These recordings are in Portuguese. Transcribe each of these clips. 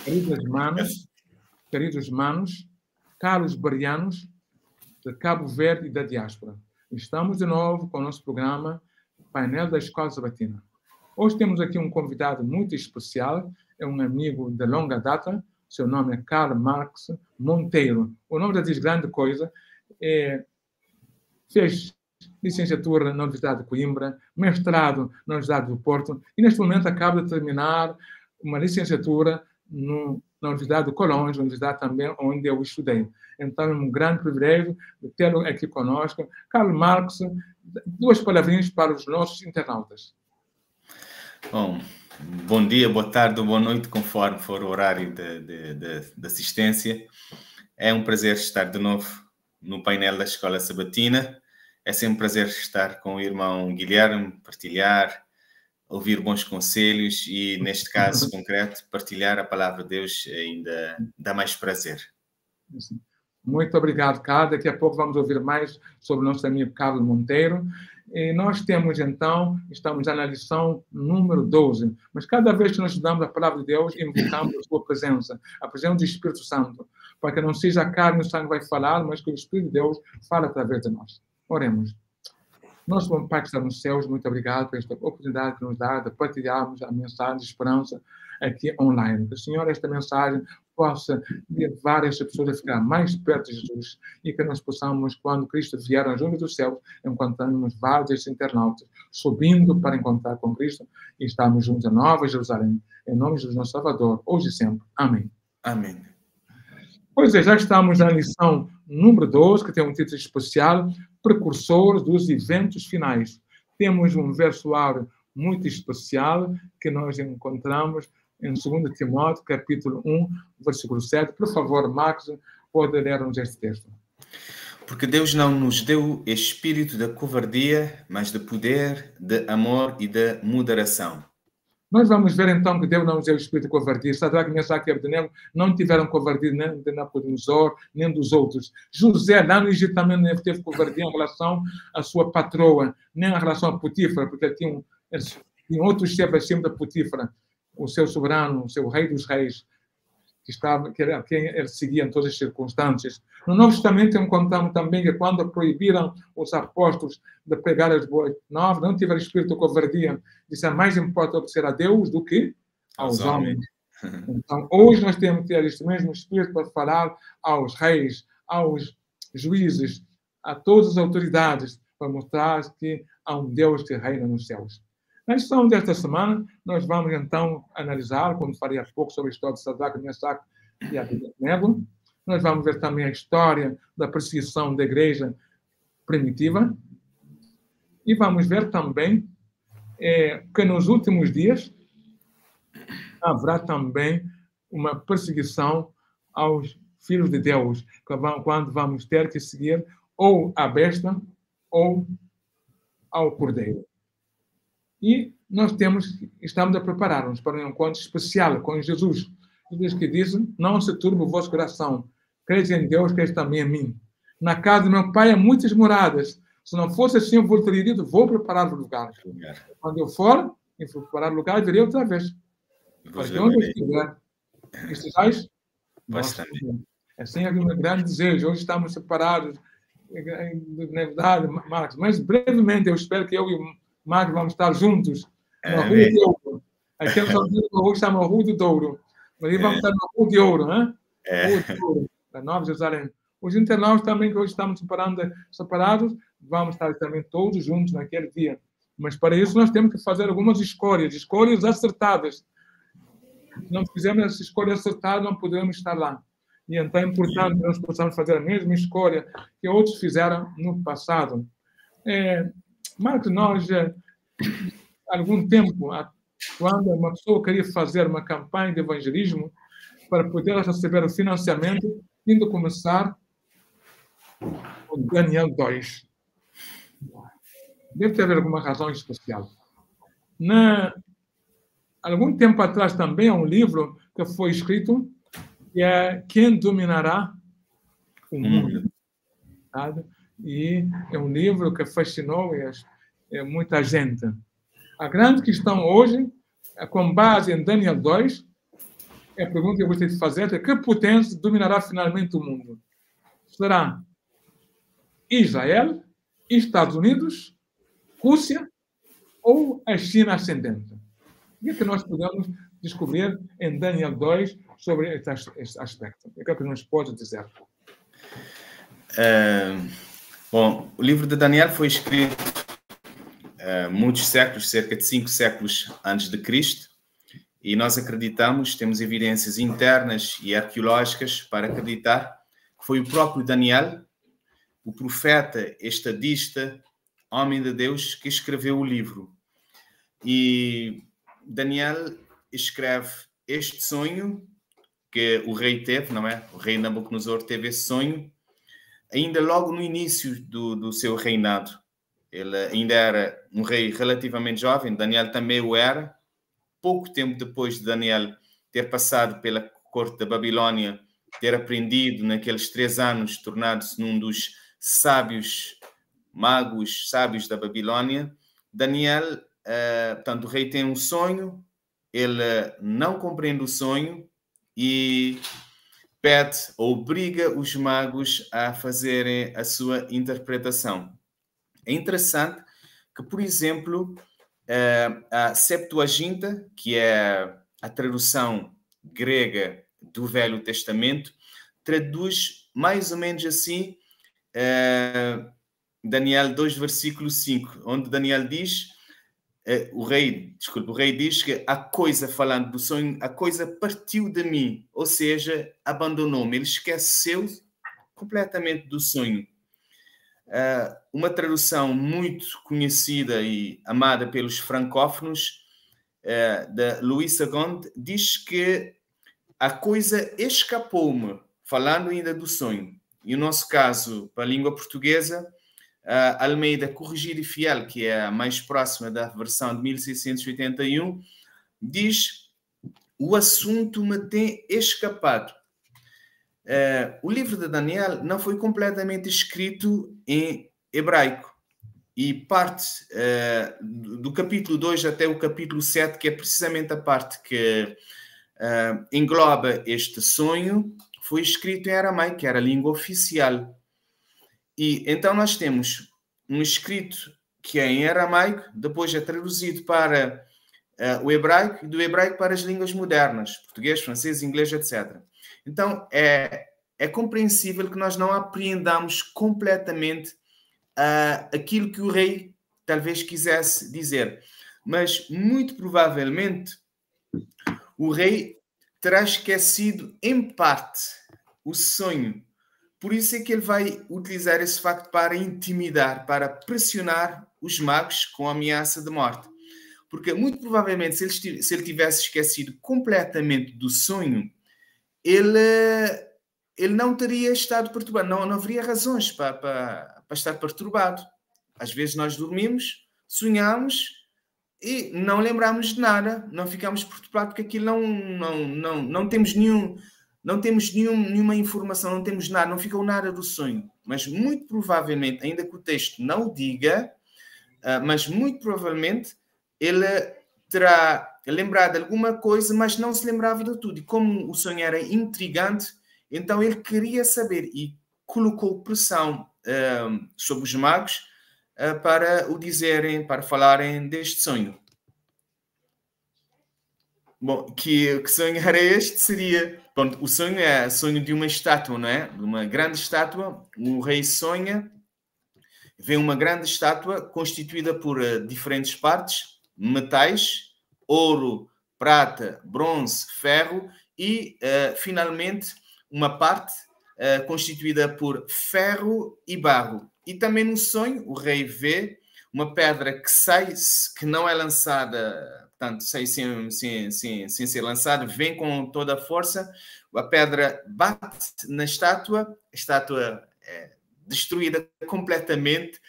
queridas irmãs, queridos irmãos, caros barianos de Cabo Verde e da diáspora. Estamos de novo com o nosso programa Painel da Escola Sabatina. Hoje temos aqui um convidado muito especial, é um amigo de longa data, seu nome é Karl Marx Monteiro. O nome já diz grande coisa, fez licenciatura na Universidade de Coimbra, mestrado na Universidade do Porto e neste momento acaba de terminar uma licenciatura na Universidade de Colônia, universidade também onde eu estudei. Então é um grande privilégio de tê-lo aqui conosco. Karl Marx, duas palavrinhas para os nossos internautas. Bom dia, boa tarde ou boa noite, conforme for o horário de assistência. É um prazer estar de novo no painel da Escola Sabatina. É sempre um prazer estar com o irmão Guilherme, partilhar, ouvir bons conselhos e, neste caso concreto, partilhar a palavra de Deus ainda dá mais prazer. Muito obrigado, Carlos. Daqui a pouco vamos ouvir mais sobre o nosso amigo Carlos Monteiro. E nós temos, então, estamos já na lição número 12. Mas cada vez que nós estudamos a palavra de Deus, invocamos a sua presença, a presença do Espírito Santo, para que não seja a carne e o sangue que vai falar, mas que o Espírito de Deus fale através de nós. Oremos. Nosso bom Pai que está nos céus, muito obrigado por esta oportunidade que nos dá de partilharmos a mensagem de esperança aqui online. Que o Senhor, esta mensagem, possa levar as pessoas a ficar mais perto de Jesus e que nós possamos, quando Cristo vier aos nuvens do céu, encontrarmos vários internautas subindo para encontrar com Cristo e estarmos juntos a Nova Jerusalém. Em nome de Jesus, nosso Salvador, hoje e sempre. Amém. Amém. Pois é, já estamos na lição número 12, que tem um título especial, Precursores dos Eventos Finais. Temos um versuário muito especial que nós encontramos em 2 Timóteo, capítulo 1, versículo 7. Por favor, Marcos, pode ler-nos este texto. Porque Deus não nos deu espírito de covardia, mas de poder, de amor e de moderação. Nós vamos ver, então, que Deus não nos deu espírito de covardia. Sadraque, Mesaque e Abednego não tiveram covardia nem de Nabucodonosor, nem dos outros. José, lá no Egito, também não teve covardia em relação à sua patroa, nem em relação a Potífara, porque tinha outros chefes acima da Potífara, o seu soberano, o seu rei dos reis, que era quem ele seguia em todas as circunstâncias. No Novo Testamento encontramos também que quando proibiram os apóstolos de pregar as boas novas, não tiveram espírito de covardia, disseram mais importa obedecer a Deus do que aos homens. Então, hoje nós temos que ter este mesmo espírito para falar aos reis, aos juízes, a todas as autoridades, para mostrar que há um Deus que reina nos céus. Na lição desta semana, nós vamos, então, analisar, como falei há pouco, sobre a história de Sadraque, Mesaque e Abednego. Nós vamos ver também a história da perseguição da igreja primitiva. E vamos ver também que nos últimos dias haverá também uma perseguição aos filhos de Deus, quando vamos ter que seguir ou a besta ou ao cordeiro. E nós estamos a preparar-nos para um encontro especial com Jesus. Jesus que diz, não se turbe o vosso coração, credes em Deus, credes também em mim. Na casa do meu pai há muitas moradas. Se não fosse assim, eu vou ter dito, vou preparar o lugar. Quando eu for, e for preparar o lugar, virei outra vez. Porque onde eu estiver, estivais, assim é um grande desejo. Hoje estamos separados, na verdade, Marcos. Mas brevemente, eu espero que eu e o Marcos vamos estar juntos na Rua de Ouro. Aqui na rua chama Rua do Douro. Mas aí vamos estar na Rua de Ouro, né? Rua de Ouro, da Nova Jerusalém. Os internautas também, que hoje estamos separados, vamos estar também todos juntos naquele dia. Mas para isso nós temos que fazer algumas escolhas acertadas. Se não fizermos essa escolha acertada, não podemos estar lá. E então é importante que nós possamos fazer a mesma escolha que outros fizeram no passado. Marcos, nós, há algum tempo, quando uma pessoa queria fazer uma campanha de evangelismo para poder receber o financiamento, tinha de começar com Daniel 2. Deve ter alguma razão especial. Algum tempo atrás também há um livro que foi escrito que é Quem Dominará o Mundo. Sabe? E é um livro que fascinou muita gente. A grande questão hoje, com base em Daniel 2, A pergunta que eu gostaria de fazer é: que potência dominará finalmente o mundo? Será Israel, Estados Unidos, Rússia ou a China ascendente? O que é que nós podemos descobrir em Daniel 2 sobre este aspecto? O que é que nos pode dizer? Bom, o livro de Daniel foi escrito muitos séculos, cerca de 5 séculos antes de Cristo, e nós acreditamos, temos evidências internas e arqueológicas para acreditar que foi o próprio Daniel, o profeta, estadista, homem de Deus, que escreveu o livro. E Daniel escreve este sonho que o rei teve, não é? O rei Nabucodonosor teve esse sonho ainda logo no início do seu reinado. Ele ainda era um rei relativamente jovem, Daniel também o era. Pouco tempo depois de Daniel ter passado pela corte da Babilônia, ter aprendido naqueles 3 anos, tornado-se num dos sábios, magos sábios da Babilônia, Daniel, portanto, o rei tem um sonho, ele não compreende o sonho e pede, obriga os magos a fazerem a sua interpretação. É interessante que, por exemplo, a Septuaginta, que é a tradução grega do Velho Testamento, traduz mais ou menos assim Daniel 2, versículo 5, onde Daniel diz, o rei diz que a coisa, falando do sonho, a coisa partiu de mim, ou seja, abandonou-me, ele esqueceu completamente do sonho. Uma tradução muito conhecida e amada pelos francófonos, da Louis II, diz que a coisa escapou-me, falando ainda do sonho. E no nosso caso, para a língua portuguesa, Almeida Corrigida e Fiel, que é a mais próxima da versão de 1681, diz: o assunto me tem escapado. O livro de Daniel não foi completamente escrito em hebraico. E parte do capítulo 2 até o capítulo 7, que é precisamente a parte que engloba este sonho, foi escrito em aramaico, que era a língua oficial. E então nós temos um escrito que é em aramaico, depois é traduzido para o hebraico, e do hebraico para as línguas modernas, português, francês, inglês, etc. Então é compreensível que nós não apreendamos completamente aquilo que o rei talvez quisesse dizer. Mas, muito provavelmente, o rei terá esquecido, em parte, o sonho. Por isso é que ele vai utilizar esse facto para intimidar, para pressionar os magos com a ameaça de morte. Porque, muito provavelmente, se ele tivesse esquecido completamente do sonho, ele não teria estado perturbado. Não haveria razões para estar perturbado. Às vezes nós dormimos, sonhamos e não lembramos de nada, não ficamos perturbados porque aquilo não temos nenhuma informação, não temos nada, não ficou nada do sonho. Mas muito provavelmente, ainda que o texto não o diga, mas muito provavelmente ele terá lembrado de alguma coisa, mas não se lembrava de tudo. E como o sonho era intrigante, então ele queria saber e colocou pressão sobre os magos para o dizerem, para falarem deste sonho. Bom, que sonho era este? Seria... Pronto, o sonho é o sonho de uma estátua, não é? De uma grande estátua. O rei sonha, vê uma grande estátua constituída por diferentes partes, metais, ouro, prata, bronze, ferro e, finalmente, uma parte constituída por ferro e barro. E também no sonho, o rei vê uma pedra que sai, que não é lançada, portanto, sai sem ser lançada, vem com toda a força, a pedra bate na estátua, a estátua é destruída completamente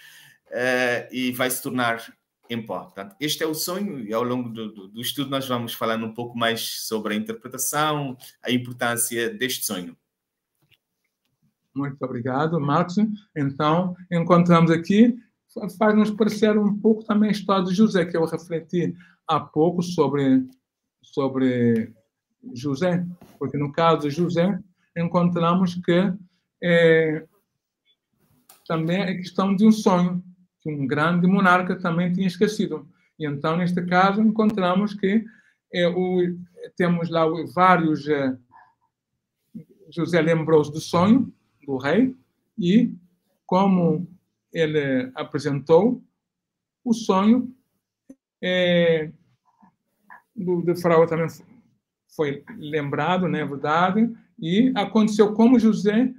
e vai se tornar em pó. Portanto, este é o sonho e ao longo do estudo nós vamos falando um pouco mais sobre a interpretação, a importância deste sonho. Muito obrigado, Marcos. Então, encontramos aqui, faz-nos parecer um pouco também a história de José, que eu refleti há pouco sobre José, porque no caso de José encontramos que também é questão de um sonho que um grande monarca também tinha esquecido. E então, neste caso, encontramos que temos lá vários... José lembrou-se do sonho do rei e, como ele apresentou, o sonho do faraó também foi lembrado, não é verdade? E aconteceu como José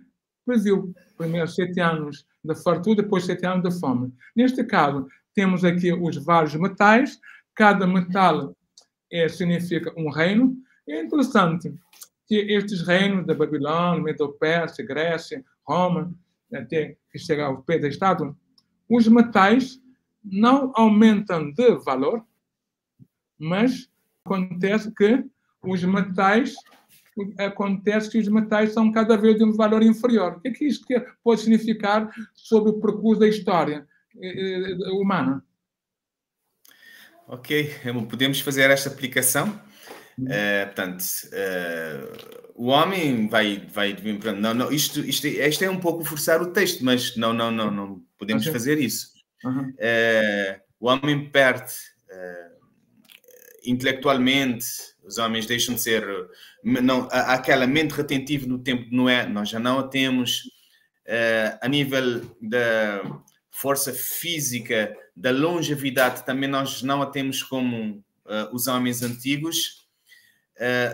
previu. Primeiro 7 anos de fartura, depois 7 anos de fome. Neste caso, temos aqui os vários metais. Cada metal significa um reino. É interessante que estes reinos da Babilônia, Medo-Pérsia, Grécia, Roma, até que chegar ao pé da estátua, os metais não aumentam de valor, mas acontece que os metais são cada vez de um valor inferior. O que é que isto pode significar sobre o percurso da história humana? Ok, podemos fazer esta aplicação. Portanto, o homem vai não, isto é um pouco forçar o texto, mas não podemos fazer isso. O homem perde intelectualmente, os homens deixam de ser... aquela mente retentiva no tempo de Noé, nós já não a temos. A nível da força física, da longevidade, também nós não a temos como os homens antigos.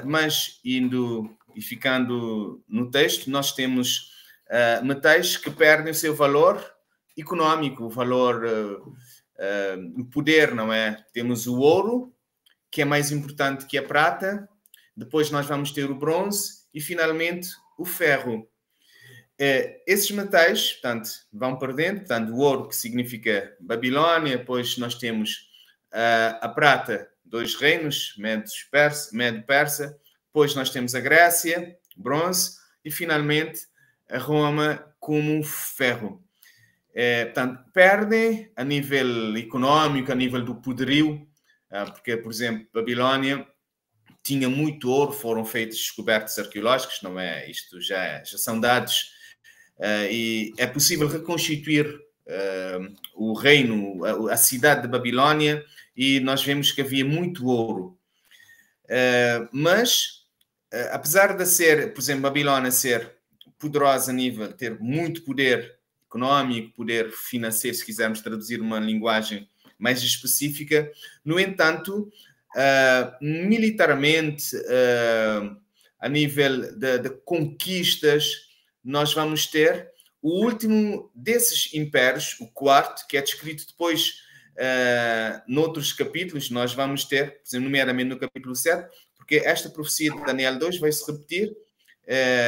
Mas, indo e ficando no texto, nós temos metais que perdem o seu valor econômico, o valor, o poder, não é? Temos o ouro, que é mais importante que a prata, depois nós vamos ter o bronze e, finalmente, o ferro. Esses metais, portanto, vão perdendo, portanto, o ouro, que significa Babilônia, depois nós temos a prata, 2 reinos, Medo-Persa, depois nós temos a Grécia, bronze, e, finalmente, a Roma como ferro. Portanto, perdem a nível econômico, a nível do poderio, porque, por exemplo, Babilônia tinha muito ouro, foram feitas descobertas arqueológicas, não é? Isto já são dados, e é possível reconstituir o reino, a cidade de Babilônia, e nós vemos que havia muito ouro. Mas, apesar de ser, por exemplo, Babilônia ser poderosa a nível, ter muito poder econômico, poder financeiro, se quisermos traduzir uma linguagem mais específica, no entanto, militarmente, a nível de conquistas, nós vamos ter o último desses impérios, o quarto, que é descrito depois noutros capítulos. Nós vamos ter, por exemplo, nomeadamente no capítulo 7, porque esta profecia de Daniel 2 vai se repetir,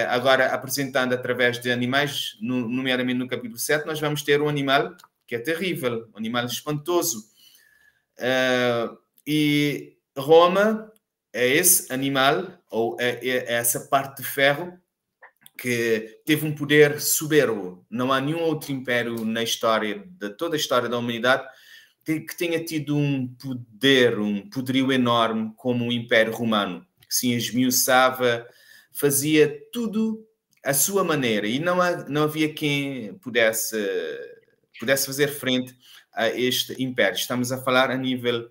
agora apresentando através de animais, nomeadamente no capítulo 7, nós vamos ter um animal que é terrível, um animal espantoso. E Roma é esse animal, ou é essa parte de ferro, que teve um poder soberbo. Não há nenhum outro império na história, de toda a história da humanidade, que tenha tido um poderio enorme como o Império Romano, que se esmiuçava, fazia tudo à sua maneira, e não havia quem pudesse fazer frente a este império. Estamos a falar a nível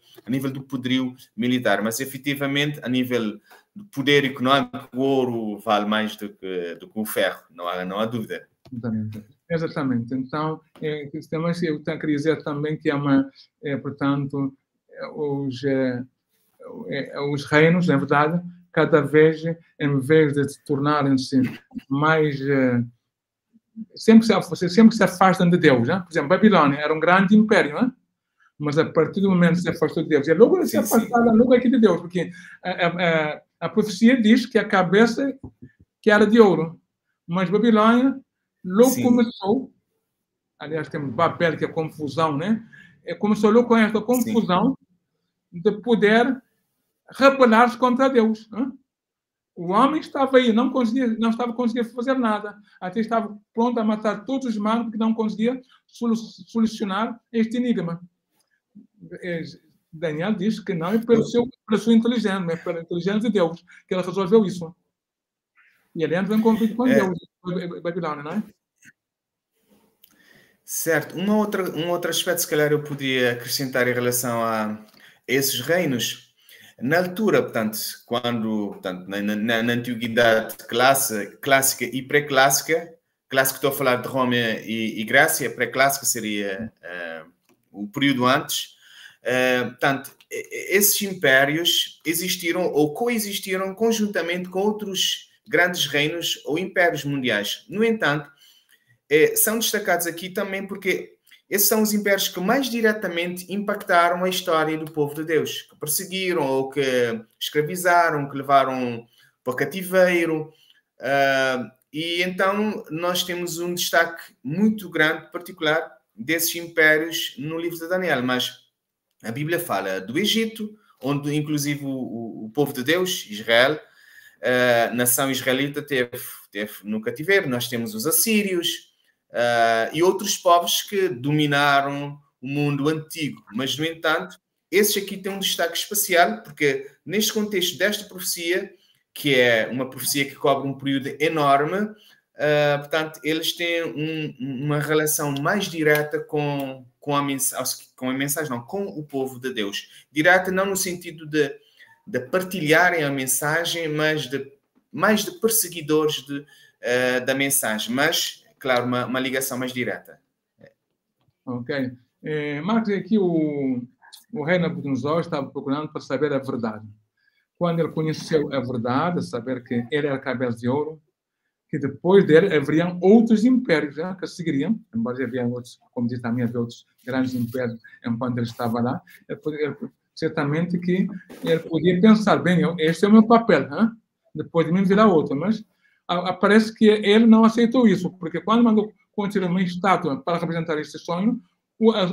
do poderio militar, mas efetivamente a nível do poder econômico, o ouro vale mais do que o ferro, não há dúvida. Exatamente. Então, eu queria dizer também que portanto, os reinos, na verdade, cada vez, em vez de se tornarem-se mais... sempre se afastam de Deus. Né? Por exemplo, Babilônia era um grande império, né? Mas a partir do momento que se afastou de Deus, e logo se afastaram logo aqui de Deus, porque a profecia diz que a cabeça que era de ouro, mas Babilônia logo começou, aliás, temos Babel, que é confusão, né? Começou logo com esta confusão de poder rebelar-se contra Deus. Né? O homem estava aí, não estava conseguindo fazer nada, até estava pronto a matar todos os humanos, porque não conseguia solucionar este enigma. Daniel diz que não é pela sua inteligência, mas pela inteligência de Deus que ele resolveu isso. E ele entra em conflito com Deus, Babilônia, não é? Certo. Um outro aspecto, se calhar, eu podia acrescentar em relação a esses reinos. Na altura, portanto, portanto, na antiguidade clássica e pré-clássica, clássico estou a falar de Roma e Grécia, pré-clássica seria o período antes, portanto, esses impérios existiram ou coexistiram conjuntamente com outros grandes reinos ou impérios mundiais. No entanto, são destacados aqui também porque esses são os impérios que mais diretamente impactaram a história do povo de Deus, que perseguiram ou que escravizaram, que levaram para cativeiro. E então nós temos um destaque muito grande, particular, desses impérios no livro de Daniel. Mas a Bíblia fala do Egito, onde inclusive o povo de Deus, Israel, a nação israelita teve no cativeiro. Nós temos os assírios, e outros povos que dominaram o mundo antigo. Mas, no entanto, esses aqui têm um destaque especial, porque neste contexto desta profecia, que é uma profecia que cobre um período enorme, portanto, eles têm uma relação mais direta com a mensagem, não, com o povo de Deus. Direta não no sentido de partilharem a mensagem, mas mais de perseguidores da mensagem, mas claro, uma ligação mais direta. Ok. Marcos, aqui o rei Nabucodonosor estava procurando para saber a verdade. Quando ele conheceu a verdade, saber que ele era cabeça de ouro, que depois dele haveriam outros impérios que seguiriam, embora havia outros, como diz também, havia outros grandes impérios enquanto ele estava lá, certamente que ele podia pensar, bem, este é o meu papel, depois de mim virá outro, mas parece que ele não aceitou isso, porque quando mandou construir uma estátua para representar esse sonho,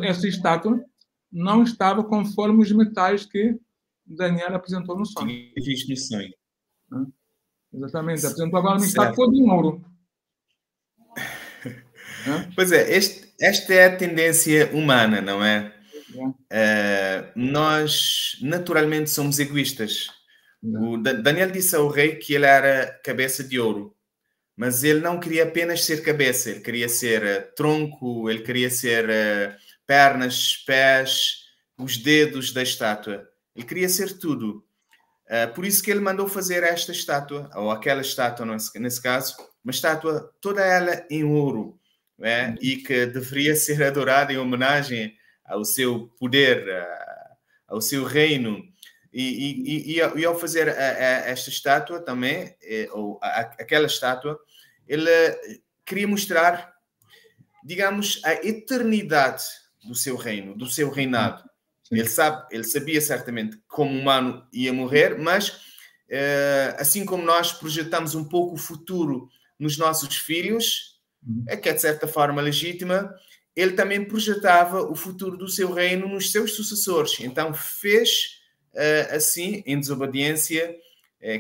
essa estátua não estava conforme os metais que Daniel apresentou no sonho. Tinha visto no sonho. Exatamente, apresentou agora uma estátua toda em ouro. Pois é, esta é a tendência humana, não é? Nós naturalmente somos egoístas. O Daniel disse ao rei que ele era cabeça de ouro, mas ele não queria apenas ser cabeça, ele queria ser tronco, ele queria ser pernas, pés, os dedos da estátua. Ele queria ser tudo. Por isso que ele mandou fazer esta estátua, ou aquela estátua, nesse caso, uma estátua toda ela em ouro, e que deveria ser adorada em homenagem ao seu poder, ao seu reino. E ao fazer esta estátua também, ou aquela estátua, ele queria mostrar, digamos, a eternidade do seu reino, do seu reinado. Ele sabia certamente que como humano ia morrer, mas assim como nós projetamos um pouco o futuro nos nossos filhos, que é de certa forma legítima, ele também projetava o futuro do seu reino nos seus sucessores. Então fez assim, em desobediência,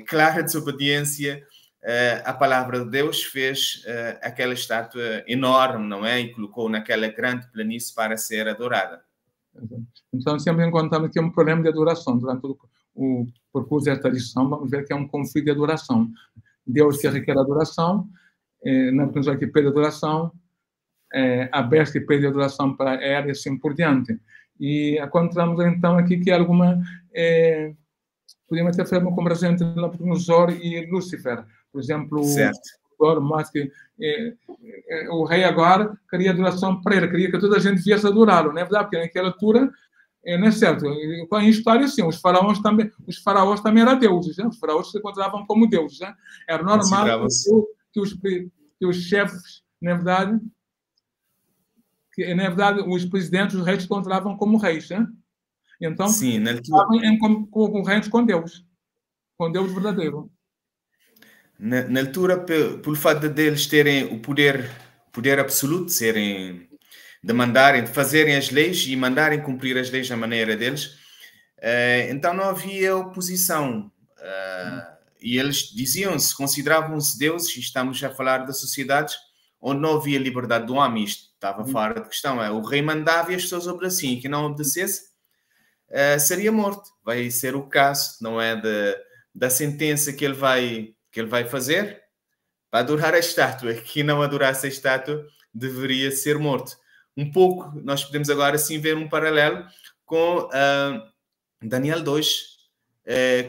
clara desobediência, a palavra de Deus, fez aquela estátua enorme, não é? E colocou naquela grande planície para ser adorada. Então, sempre encontramos aqui um problema de adoração. Durante todo o percurso desta lição, vamos ver que é um conflito de adoração. Deus que requer adoração, Nabucodonosor que pede adoração, a besta que pede adoração para ela e assim por diante. E encontramos, então, aqui que alguma... podemos até fazer uma comparação entre Nabucodonosor e Lúcifer. Por exemplo, mas que o rei agora queria adoração para ele, queria que toda a gente viesse adorá-lo, não é verdade? Porque naquela altura, não é certo? Em história, sim, os faraós também eram deuses, os faraós se encontravam como deuses. Era normal que os chefes, na verdade, os presidentes, os reis se encontravam como reis. Então, sim, estavam concorrentes com Deus verdadeiro. Na altura, pelo fato de eles terem o poder absoluto, de mandarem, de fazerem as leis e mandarem cumprir as leis da maneira deles, então não havia oposição. E eles diziam-se, consideravam-se deuses, e estamos a falar de sociedades onde não havia liberdade do homem, isto estava fora de questão. O rei mandava e as pessoas obedeciam, e quem não obedecesse seria morto. Vai ser o caso, não é, da sentença que ele vai fazer para adorar a estátua. Que não adorasse a estátua deveria ser morto. Um pouco, nós podemos agora sim ver um paralelo com Daniel 2,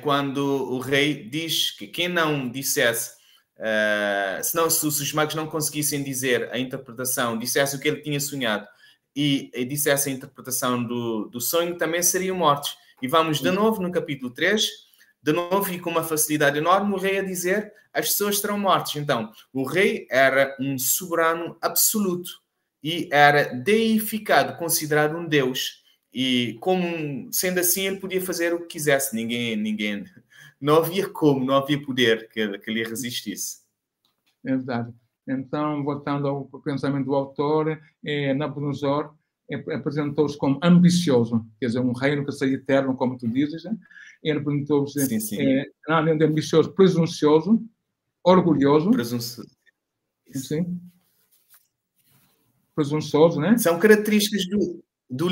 quando o rei diz que quem não dissesse, se os magos não conseguissem dizer a interpretação, dissesse o que ele tinha sonhado e dissesse a interpretação do sonho, também seriam mortos. E vamos de novo no capítulo 3, de novo e com uma facilidade enorme, o rei a dizer as pessoas serão mortas. Então, o rei era um soberano absoluto e era deificado, considerado um deus. E como, sendo assim, ele podia fazer o que quisesse. Ninguém não havia como, não havia poder que lhe resistisse. É verdade. Então, voltando ao pensamento do autor, Nabucodonosor apresentou-se como ambicioso, quer dizer, um reino que seria eterno, como tu dizes, né? Ele apresentou-se além de ambicioso, presuncioso, orgulhoso. Sim. Presunçoso, né? São características do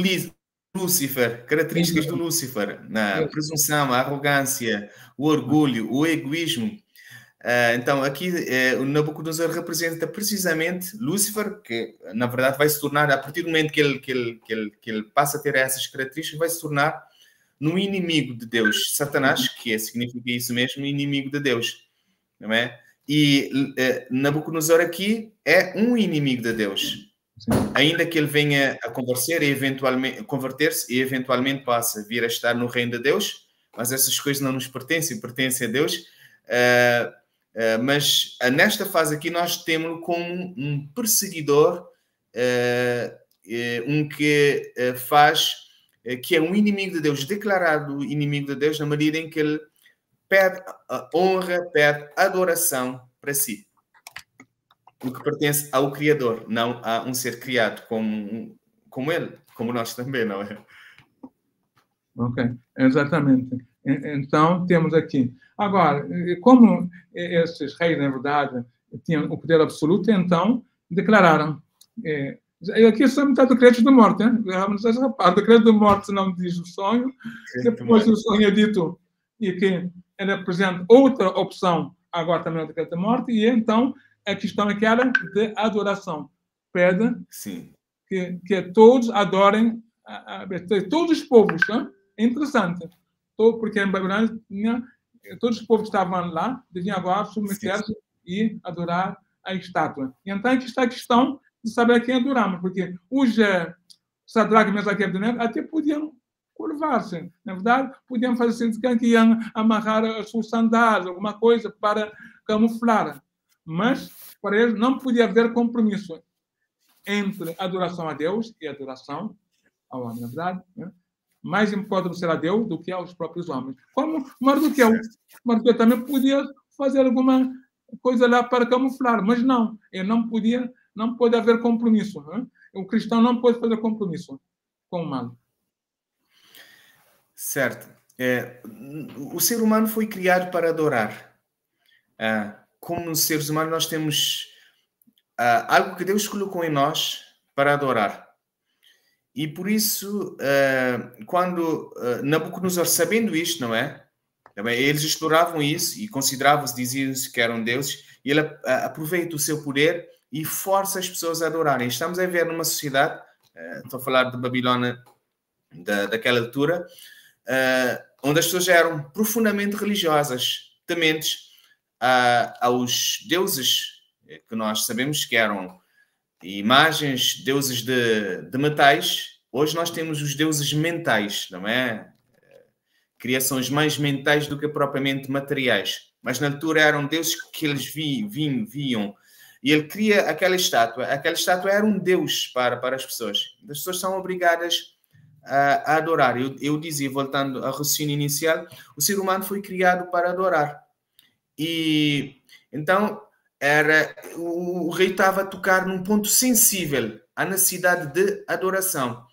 Lúcifer, características do Lúcifer, na presunção, a arrogância, o orgulho, o egoísmo. Então, aqui o Nabucodonosor representa precisamente Lúcifer, que na verdade vai se tornar, a partir do momento que ele passa a ter essas características, vai se tornar no inimigo de Deus. Satanás, que significa isso mesmo, inimigo de Deus. Não é? E Nabucodonosor aqui é um inimigo de Deus. Sim. Ainda que ele venha a converter-se e eventualmente passe a vir a estar no reino de Deus, mas essas coisas não nos pertencem a Deus. Mas nesta fase aqui nós temos-lo como um perseguidor, que é um inimigo de Deus, declarado inimigo de Deus, na medida em que ele pede honra, pede adoração para si, o que pertence ao Criador, não a um ser criado como ele, como nós também, não é? Ok, exatamente. Então, temos aqui. Agora, como esses reis, na verdade, tinham o poder absoluto, então declararam. Aqui só metade do decreto de morte, né? O decreto de morte não diz o sonho, depois o sonho é dito e que ele apresenta outra opção, agora também é o decreto de morte, e então a questão é que era de adoração. Pede que todos adorem, todos os povos. Né? É interessante, porque em Babilônia todos os povos que estavam lá deviam agora submeter-se e adorar a estátua. E então aqui está a questão de saber a quem adoramos, porque os Sadraque, Mesaque e Abednego até podiam curvar-se, na verdade, podiam fazer assim, que iam amarrar as suas sandálias, alguma coisa para camuflar. Mas, para eles, não podia haver compromisso entre adoração a Deus e adoração ao homem, na verdade. Né? Mais importante ser a Deus do que aos próprios homens. Como Mardoqueu. Mardoqueu também podia fazer alguma coisa lá para camuflar, mas não. Ele não pode haver compromisso. Né? O cristão não pode fazer compromisso com o mal. Certo. O ser humano foi criado para adorar. Como seres humanos, nós temos algo que Deus colocou em nós para adorar. E por isso, quando Nabucodonosor, sabendo isto, não é? Eles exploravam isso e consideravam-se, diziam-se que eram deuses, e ele aproveita o seu poder e força as pessoas a adorarem. Estamos a ver numa sociedade, estou a falar de Babilônia daquela altura, onde as pessoas eram profundamente religiosas, tementes aos deuses que nós sabemos que eram imagens, deuses de metais. Hoje nós temos os deuses mentais, não é? Criações mais mentais do que propriamente materiais. Mas na altura eram deuses que eles viam. E ele cria aquela estátua. Aquela estátua era um deus para as pessoas. As pessoas são obrigadas a adorar. Eu dizia, voltando ao raciocínio inicial, o ser humano foi criado para adorar. E então o rei estava a tocar num ponto sensível, a necessidade de adoração.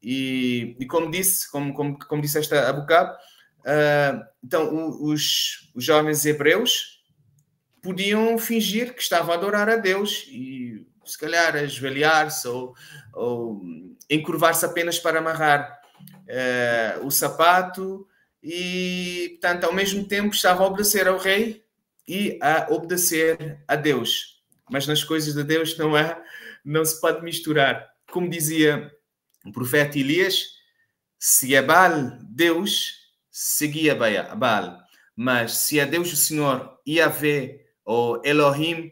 E como disseste há bocado, então os jovens hebreus podiam fingir que estavam a adorar a Deus e se calhar ajoelhar-se ou encurvar-se apenas para amarrar o sapato, e, portanto, ao mesmo tempo estava a obedecer ao rei e a obedecer a Deus. Mas nas coisas de Deus não se pode misturar. Como dizia o profeta Elias, se é Baal Deus, seguia Baal. Mas se é Deus o Senhor, Yahvé ou Elohim,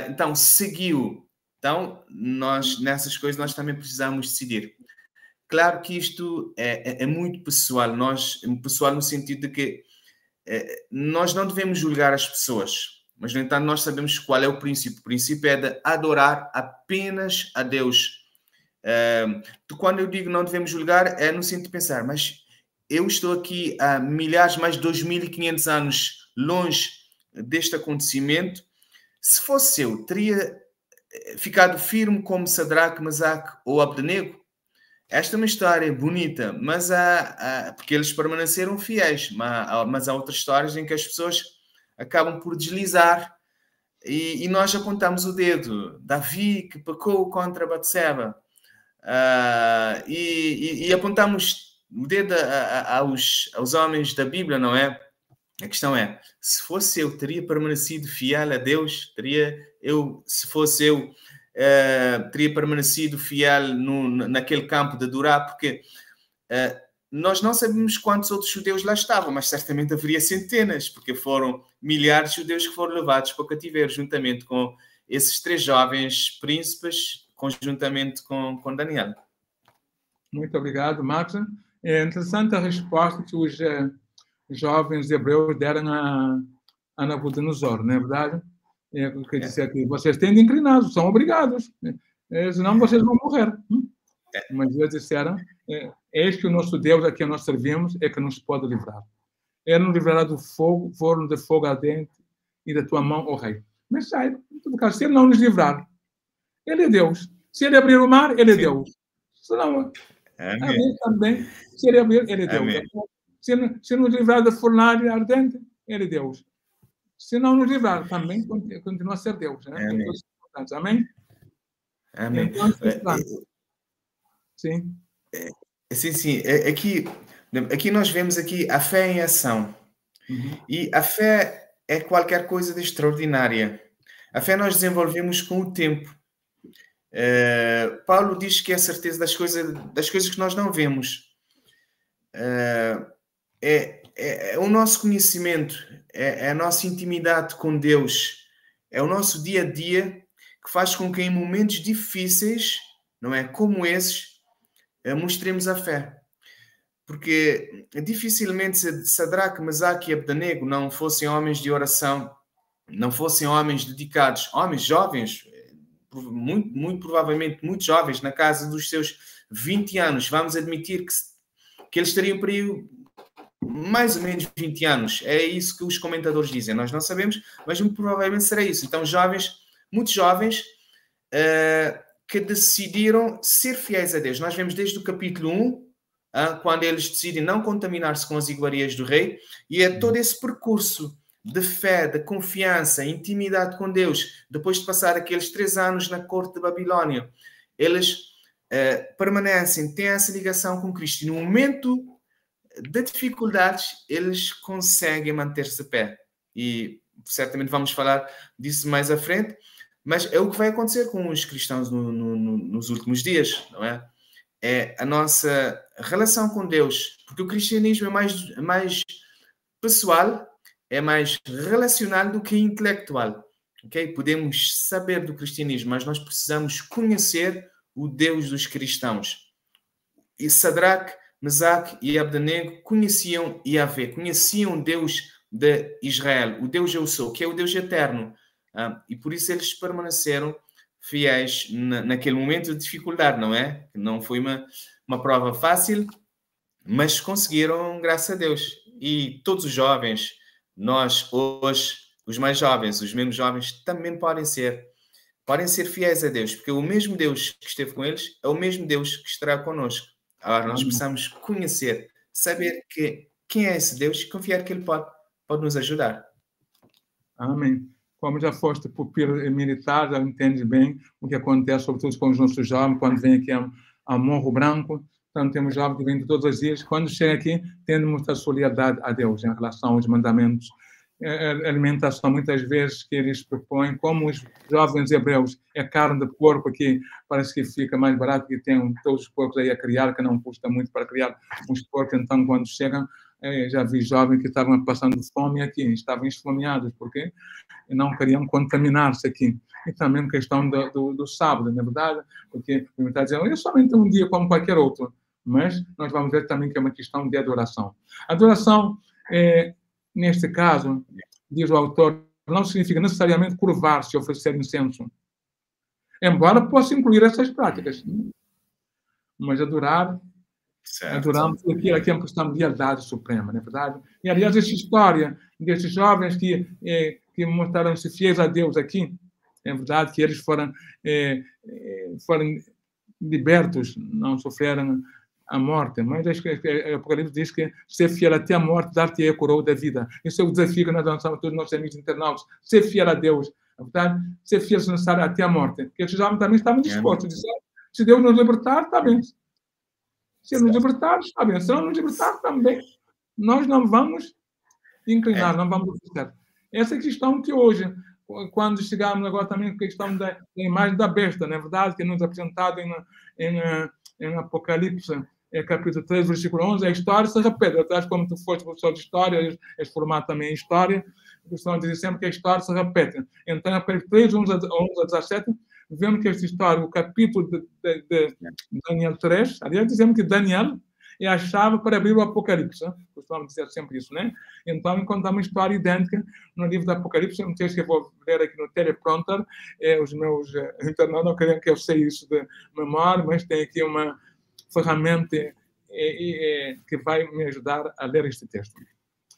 então seguiu. Então, nessas coisas, nós também precisamos decidir. Claro que isto é muito pessoal. Pessoal no sentido de que nós não devemos julgar as pessoas. Mas, no entanto, nós sabemos qual é o princípio. O princípio é de adorar apenas a Deus. Quando eu digo não devemos julgar, é no sentido de pensar, mas eu estou aqui há milhares, mais de 2.500 anos longe deste acontecimento. Se fosse eu, teria ficado firme como Sadraque, Mesaque ou Abdenego? Esta é uma história bonita, mas porque eles permaneceram fiéis, mas há outras histórias em que as pessoas acabam por deslizar e nós apontamos o dedo. Davi que pecou contra Batseba, e apontamos o dedo aos homens da Bíblia, não é? A questão é, se fosse eu, teria permanecido fiel a Deus? Se fosse eu, teria permanecido fiel naquele campo de Durá? Porque nós não sabemos quantos outros judeus lá estavam, mas certamente haveria centenas, porque foram milhares de judeus que foram levados para o cativeiro, juntamente com esses 3 jovens príncipes, conjuntamente com Daniel. Muito obrigado, Max. É interessante a resposta que os jovens hebreus deram a Nabucodonosor, não é verdade? Quer dizer que vocês têm de inclinar, são obrigados, senão vocês vão morrer. Mas eles disseram, eis que o nosso Deus a quem nós servimos é que nos pode livrar. Ele nos livrará do fogo, forno de fogo ardente e da tua mão, ó rei. Mas saiba, em todo caso, se ele não nos livrar, ele é Deus. Se ele abrir o mar, ele é Deus. Se não, também, se ele abrir, ele é Deus. Se nos livrar da fornalha ardente, ele é Deus. Se não nos livrar, também continua a ser Deus. Né? Amém? Amém. Então, sim. Sim. Aqui nós vemos aqui a fé em ação. E a fé é qualquer coisa de extraordinária. A fé nós desenvolvemos com o tempo. Paulo diz que é a certeza das coisas que nós não vemos. É o nosso conhecimento, é a nossa intimidade com Deus, é o nosso dia a dia que faz com que em momentos difíceis, não é, como esses, mostremos a fé. Porque dificilmente Sadraque, Mesaque e Abdenego não fossem homens de oração, não fossem homens dedicados, homens jovens, muito provavelmente muito jovens, na casa dos seus 20 anos. Vamos admitir que eles teriam por aí mais ou menos 20 anos. É isso que os comentadores dizem. Nós não sabemos, mas muito provavelmente será isso. Então, jovens, muito jovens, que decidiram ser fiéis a Deus. Nós vemos desde o capítulo 1, quando eles decidem não contaminar-se com as iguarias do rei, e é todo esse percurso de fé, de confiança, intimidade com Deus, depois de passar aqueles 3 anos na corte de Babilónia, eles permanecem, têm essa ligação com Cristo, e no momento de dificuldades, eles conseguem manter-se de pé. E certamente vamos falar disso mais à frente, mas é o que vai acontecer com os cristãos nos últimos dias, não é? É a nossa relação com Deus, porque o cristianismo é mais pessoal, é mais relacional do que intelectual. Okay? Podemos saber do cristianismo, mas nós precisamos conhecer o Deus dos cristãos. E Sadraque, Mesaque e Abdenego conheciam Yahvé, conheciam Deus de Israel, o Deus eu sou, que é o Deus eterno. E por isso eles permaneceram fiéis naquele momento de dificuldade, não é? Não foi uma prova fácil, mas conseguiram, graças a Deus. E todos os jovens, nós hoje, os mais jovens, os menos jovens, também podem ser fiéis a Deus, porque o mesmo Deus que esteve com eles é o mesmo Deus que estará connosco. Agora, nós precisamos conhecer, saber quem é esse Deus e confiar que Ele pode nos ajudar. Amém. Como já foste pupilo militar, já entende bem o que acontece, sobretudo com os nossos jovens, quando vem aqui a Morro Branco. Então, temos jovens que vêm de todos os dias. Quando chegam aqui, têm de mostrar sua lealdade a Deus em relação aos mandamentos. A alimentação, muitas vezes, que eles propõem, como os jovens hebreus, é carne de porco aqui, parece que fica mais barato, que tem todos os porcos aí a criar, que não custa muito para criar uns porcos. Então, quando chegam, já vi jovens que estavam passando fome aqui, estavam esfomeados, porque não queriam contaminar-se aqui. E também a questão do sábado, na verdade, porque o está dizendo, é somente um dia como qualquer outro, mas nós vamos ver também que é uma questão de adoração. Adoração, neste caso, diz o autor, não significa necessariamente curvar-se e oferecer incenso, embora possa incluir essas práticas. Mas adorar, adoramos aqui é uma questão de lealdade suprema, não é verdade? E, aliás, essa história desses jovens que mostraram-se fiéis a Deus aqui, é verdade que eles foram libertos, não sofreram a morte, mas o Apocalipse diz que ser fiel até a morte, dar-te a coroa da vida. Esse é o desafio que nós lançamos a todos os nossos amigos internautas, ser fiel a Deus, é verdade? Ser fiel se necessário até a morte. Porque esses jovens também estavam dispostos a dizer, se Deus nos libertar, está bem. Se Ele nos libertar, está bem. Se não nos libertar, também. Nós não vamos inclinar, não vamos oferecer. Essa é a questão que hoje, quando chegamos agora também com a questão da imagem da besta, não é verdade? Que nos é apresentado em Apocalipse, capítulo 3, versículo 11, a história se repete. Atrás, como tu foste professor de história, és formado também em história, o pessoal diz sempre que a história se repete. Então, em Apocalipse 3, 11 a 17, vemos que esta história, o capítulo de Daniel 3, aliás, dizemos que Daniel é a chave para abrir o Apocalipse. Costumamos dizer sempre isso, né? Então, encontramos uma história idêntica no livro do Apocalipse, um texto que eu vou ler aqui no teleprompter. Os meus internautas não queriam que eu sei isso de memória, mas tem aqui uma ferramenta que vai me ajudar a ler este texto.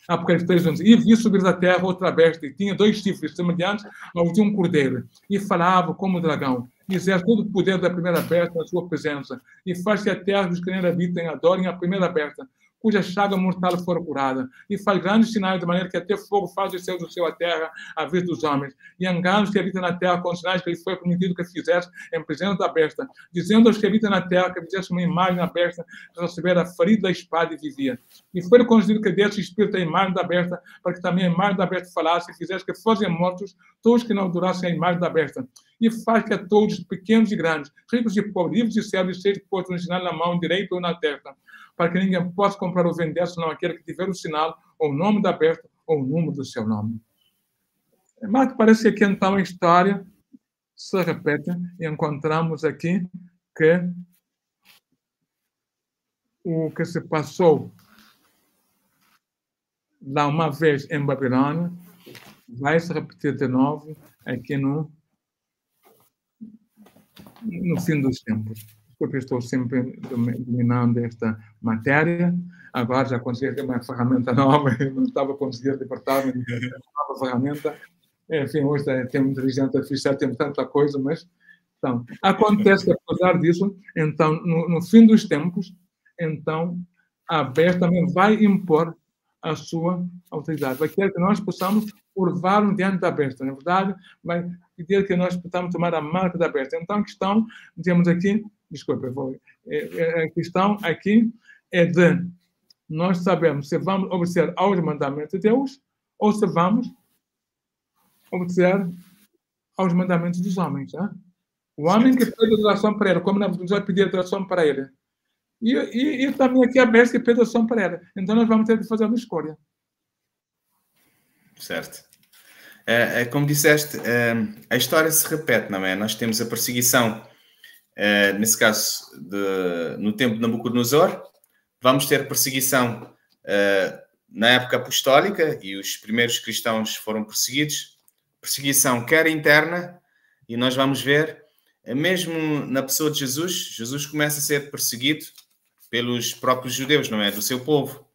Apocalipse 3:11. E vi subir da terra outra besta, e tinha 2 chifres semelhantes aos de um cordeiro, e falava como dragão, e exerce todo o poder da primeira besta na sua presença, e faz que a terra dos que nela habitem adorem a primeira besta, cuja chaga mortal for curada, e faz grandes sinais de maneira que até fogo faz descer do céu à terra à vez dos homens, e engana os que habitam na terra com sinais que lhe foi permitido que fizesse em presença da besta, dizendo aos que habitam na terra que fizesse uma imagem da besta, que recebera a ferida da espada e vivia. E foi concedido que desse espírito a imagem da besta, para que também a imagem da besta falasse e fizesse que fossem mortos todos que não adorassem a imagem da besta. E faz que a todos, pequenos e grandes, ricos e pobres, livres e servos, seja posto um sinal na mão direita ou na testa, para que ninguém possa comprar ou vender, senão aquele que tiver o sinal, ou o nome da besta, ou o número do seu nome. Mas parece que aqui, então, a história se repete, e encontramos aqui que o que se passou lá uma vez em Babilônia vai se repetir de novo aqui no fim dos tempos. Porque eu estou sempre dominando esta matéria. Agora já consegui ter uma ferramenta nova, eu não estava conseguindo libertar-me de uma nova ferramenta. Enfim, hoje temos inteligência artificial, temos tanta coisa, mas então, acontece que, apesar disso, então, no fim dos tempos, então, a besta também vai impor a sua autoridade. Vai querer que nós possamos curvar diante da besta. Na verdade, vai pedir que nós possamos tomar a marca da besta. Então, a questão, dizemos aqui, desculpa, a questão aqui é de nós sabemos se vamos obedecer aos mandamentos de Deus ou se vamos obedecer aos mandamentos dos homens. Né? O homem que pede adoração para ele, como nós vamos pedir adoração para ele. E também aqui a besta que pede adoração para ele. Então nós vamos ter que fazer uma escolha. Certo. Como disseste, a história se repete, não é? Nós temos a perseguição, nesse caso, no tempo de Nabucodonosor. Vamos ter perseguição na época apostólica, e os primeiros cristãos foram perseguidos. Perseguição quer interna, e nós vamos ver, mesmo na pessoa de Jesus, Jesus começa a ser perseguido pelos próprios judeus, não é? Do seu povo.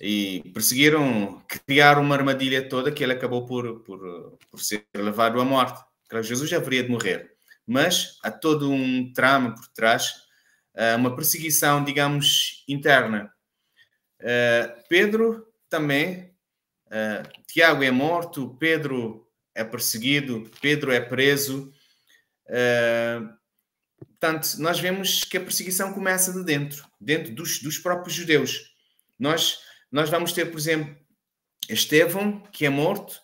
E perseguiram, criaram uma armadilha toda que ele acabou por ser levado à morte. Claro, Jesus já haveria de morrer. Mas há todo um trama por trás, uma perseguição, digamos, interna. Pedro também, Tiago é morto, Pedro é perseguido, Pedro é preso. portanto, nós vemos que a perseguição começa de dentro dos próprios judeus. Nós vamos ter, por exemplo, Estevão, que é morto,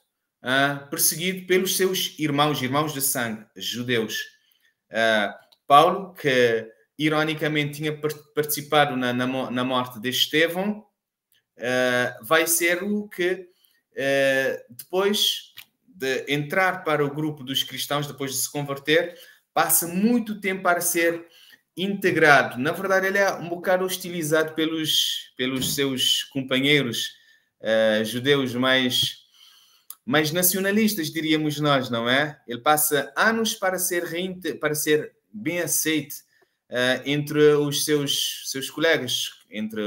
perseguido pelos seus irmãos de sangue, judeus. Paulo, que ironicamente tinha participado na morte de Estevão, vai ser o que, depois de entrar para o grupo dos cristãos, depois de se converter, passa muito tempo para ser integrado. Na verdade, ele é um bocado hostilizado pelos seus companheiros judeus mais nacionalistas, diríamos nós, não é? Ele passa anos para ser bem aceito entre os seus colegas, entre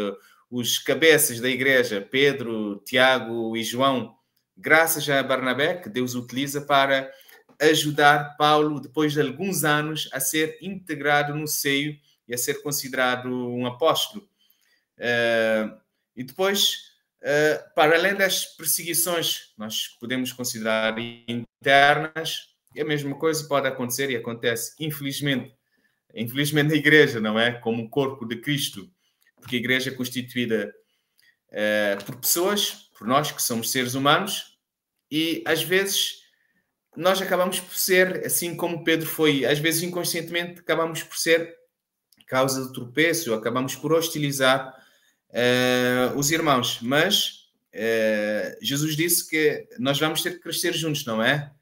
os cabeças da igreja, Pedro, Tiago e João, graças a Barnabé, que Deus utiliza para ajudar Paulo, depois de alguns anos, a ser integrado no seio e a ser considerado um apóstolo. E depois, para além das perseguições, nós podemos considerar internas, e a mesma coisa pode acontecer e acontece, infelizmente na igreja, não é? Como o corpo de Cristo, porque a igreja é constituída por pessoas, por nós que somos seres humanos, e às vezes nós acabamos por ser, assim como Pedro foi, às vezes inconscientemente acabamos por ser causa de tropeço, acabamos por hostilizar os irmãos, mas Jesus disse que nós vamos ter que crescer juntos, não é?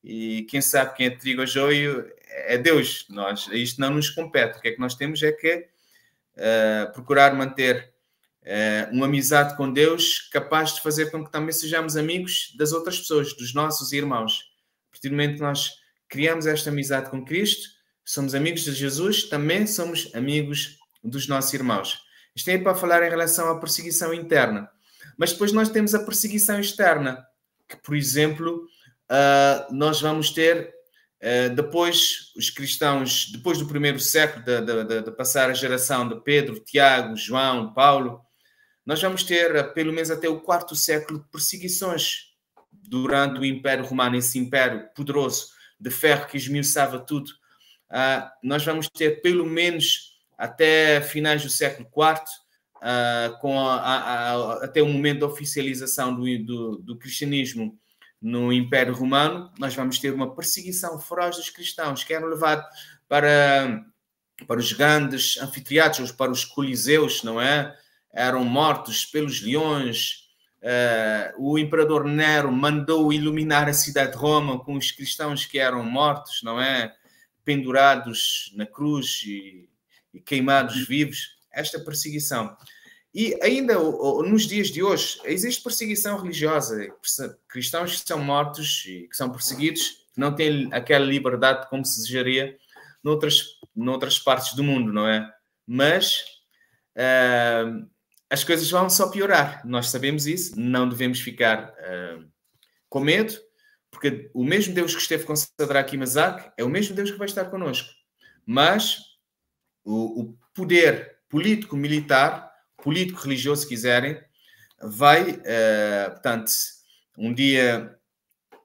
E quem sabe quem é trigo ou joio é Deus. Isto não nos compete. O que é que nós temos é que procurar manter uma amizade com Deus capaz de fazer com que também sejamos amigos das outras pessoas, dos nossos irmãos. A partir do momento que nós criamos esta amizade com Cristo, somos amigos de Jesus, também somos amigos dos nossos irmãos. Isto é para falar em relação à perseguição interna. Mas depois nós temos a perseguição externa, que, por exemplo, nós vamos ter, depois, os cristãos, depois do primeiro século, de passar a geração de Pedro, Tiago, João, Paulo, nós vamos ter, pelo menos até o quarto século, de perseguições durante o Império Romano, esse império poderoso de ferro que esmiuçava tudo. Nós vamos ter, pelo menos, até finais do século IV, até o momento da oficialização do cristianismo no Império Romano, nós vamos ter uma perseguição feroz dos cristãos, que eram levados para os grandes anfiteatros, para os coliseus, não é? Eram mortos pelos leões. O imperador Nero mandou iluminar a cidade de Roma com os cristãos que eram mortos, não é? Pendurados na cruz e queimados vivos. Esta perseguição. E ainda nos dias de hoje existe perseguição religiosa, cristãos que são mortos e que são perseguidos, que não têm aquela liberdade como se desejaria noutras partes do mundo, não é? Mas as coisas vão só piorar, nós sabemos isso, não devemos ficar com medo, porque o mesmo Deus que esteve com Sadraque e Mesaque é o mesmo Deus que vai estar connosco. Mas o poder político-militar, político-religioso, se quiserem, vai, portanto, um dia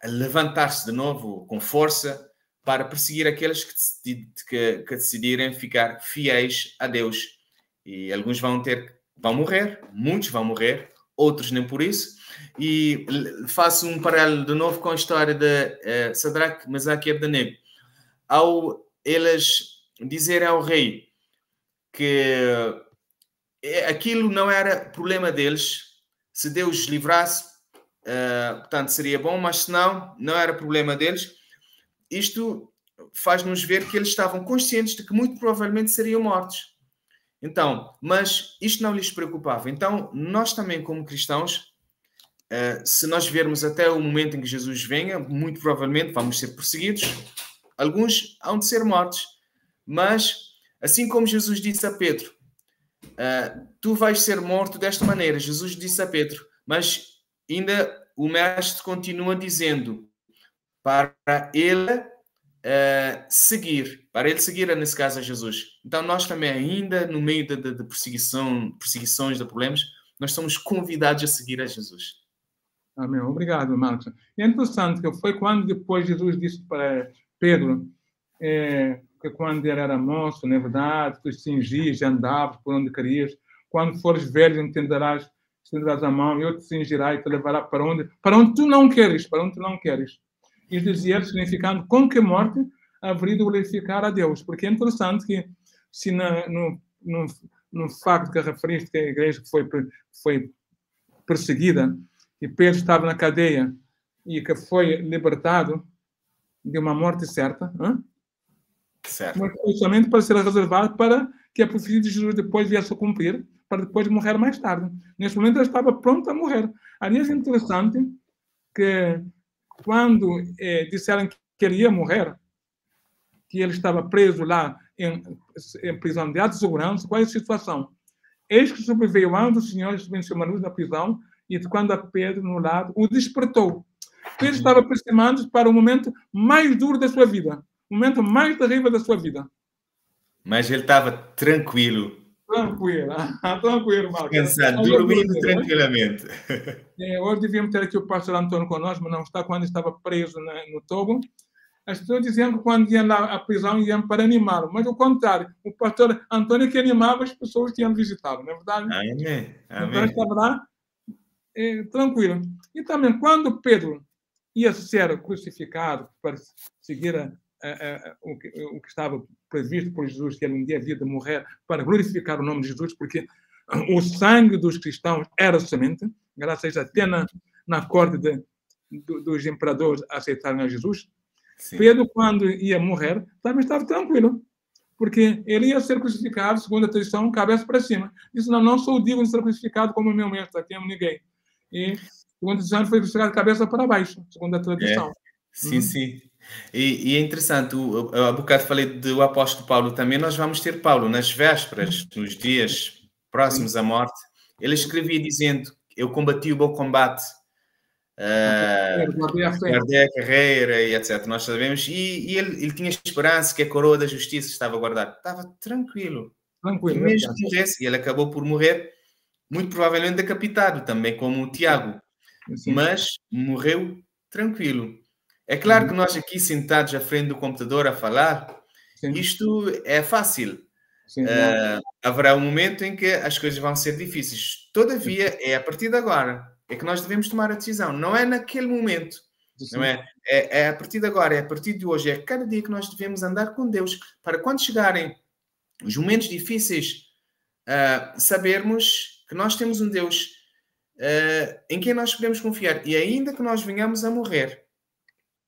levantar-se de novo com força para perseguir aqueles que decidirem ficar fiéis a Deus. E alguns vão morrer, muitos vão morrer, outros nem por isso. E faço um paralelo de novo com a história de Sadraque, Mesaque e Abdenego. Ao eles dizerem ao rei que aquilo não era problema deles, se Deus livrasse, portanto, seria bom, mas se não era problema deles. Isto faz-nos ver que eles estavam conscientes de que muito provavelmente seriam mortos. Então, mas isto não lhes preocupava. Então, nós também, como cristãos, se nós vermos até o momento em que Jesus venha, muito provavelmente vamos ser perseguidos. Alguns hão de ser mortos. Mas, assim como Jesus disse a Pedro, tu vais ser morto desta maneira. Jesus disse a Pedro, mas ainda o mestre continua dizendo para ele seguir, nesse caso, a Jesus. Então, nós também, ainda no meio de perseguições, de problemas, nós somos convidados a seguir a Jesus. Amém. Obrigado, Marcos. É interessante que foi quando depois Jesus disse para Pedro, que que quando ele era moço, na verdade, tu cingias e andavas por onde querias. Quando fores velho, estenderás a mão, eu te cingirá e te levará para onde tu não queres, para onde tu não queres. E dizia ele, significando com que morte haveria de glorificar a Deus. Porque é interessante que, se no facto que referiste que a igreja foi perseguida, e Pedro estava na cadeia e que foi libertado de uma morte certa, Certo. mas foi somente para ser reservado para que a profecia de Jesus depois viesse a cumprir, para depois morrer mais tarde. Neste momento ele estava pronto a morrer. Aliás, é interessante que quando disseram que ele ia morrer, que ele estava preso lá em prisão de alta segurança, qual é a situação? Eis que sobreveio o anjo do Senhor e venceu uma luz na prisão, e quando a Pedro no lado, o despertou. Pedro estava aproximando para o momento mais duro da sua vida, o momento mais terrível da sua vida. Mas ele estava tranquilo. Tranquilo, Marcos. Descansado, dormindo tranquilamente. Hoje devíamos ter aqui o pastor Antônio conosco, mas não está, quando estava preso no Togo. As pessoas diziam que quando iam lá à prisão iam para animá-lo, mas ao contrário, o pastor Antônio que animava as pessoas que iam visitá-lo, não é verdade? Amém. Então estava lá tranquilo. E também, quando Pedro ia ser crucificado para seguir o que estava previsto por Jesus, que ele um dia havia de morrer para glorificar o nome de Jesus, porque o sangue dos cristãos era semente, graças até na corte dos imperadores aceitarem a Jesus. Sim. Pedro, quando ia morrer, também estava tranquilo, porque ele ia ser crucificado, segundo a tradição, cabeça para cima. Disse, não sou digno de ser crucificado como meu mestre, aqui amo ninguém. E, segundo a tradição, ele foi crucificado cabeça para baixo, segundo a tradição. Sim, sim. E é interessante, há bocado falei do apóstolo Paulo também, nós vamos ter Paulo nas vésperas, nos dias próximos à morte, ele escrevia dizendo, eu combati o bom combate, guardei a carreira e etc. Nós sabemos, e ele tinha esperança que a coroa da justiça estava guardada, estava tranquilo. Mesmo que morresse, e ele acabou por morrer, muito provavelmente decapitado também, como o Tiago, mas morreu tranquilo. É claro que nós aqui sentados à frente do computador a falar, isto é fácil. Haverá um momento em que as coisas vão ser difíceis. Todavia, é a partir de agora é que nós devemos tomar a decisão. Não é naquele momento. Não é? É a partir de agora, é a partir de hoje. É cada dia que nós devemos andar com Deus. Para quando chegarem os momentos difíceis, sabermos que nós temos um Deus em quem nós podemos confiar. E ainda que nós venhamos a morrer,